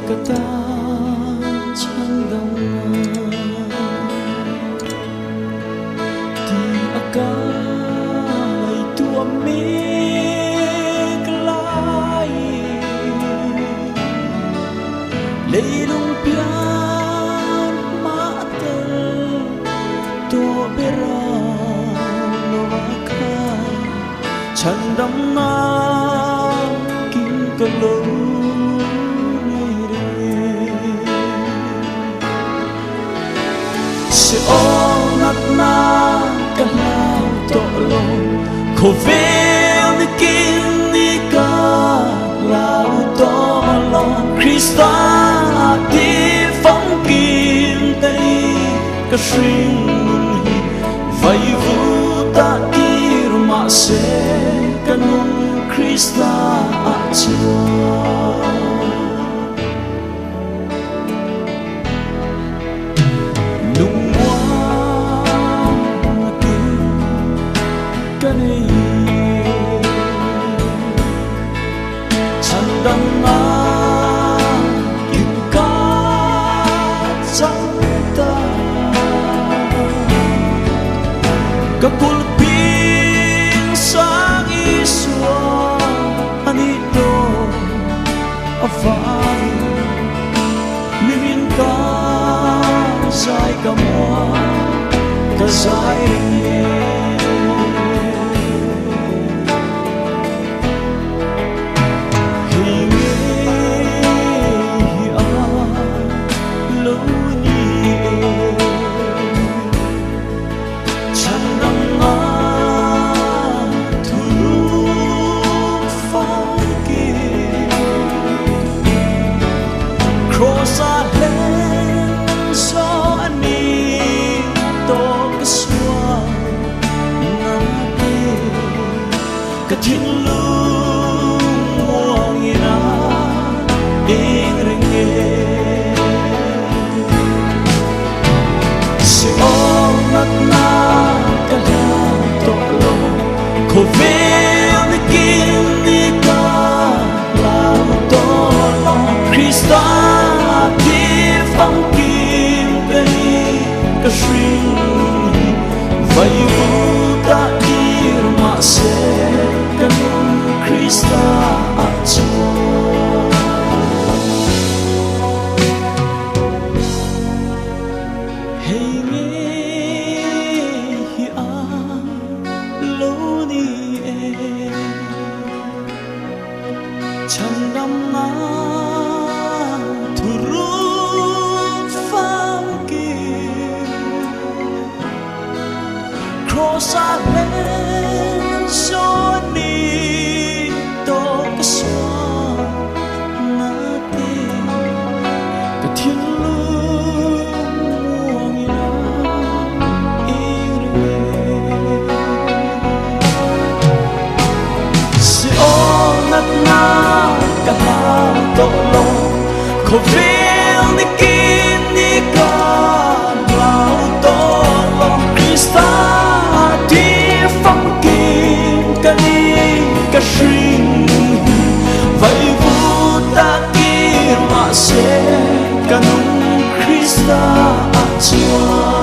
kata chandang di akai tua miklai leilung pian mater to berang waka chandam na king kalong se onat na kalau tolong ko vel ni kini ka lau tolong Krista di phong kim tây ka sring vai vu ta ir ma se kanung Krista acha chandang na yuka chanta kakulping sang iswa anito afai miminka sai kamwa kasai thiên lưu muang ina ing ringe si onat na kalau tolo ko vel ni kini ka lau tolo Krista di phong kim tây ka sring vai vu ta ir ma se Krista acha hey nge hi a lo ni e chandam na thuru pham ki cross a len so ni ko vel ni kini ka lau tolong Krista di phong kim kani ka sring vai vu ta ir ma se kanung Krista acha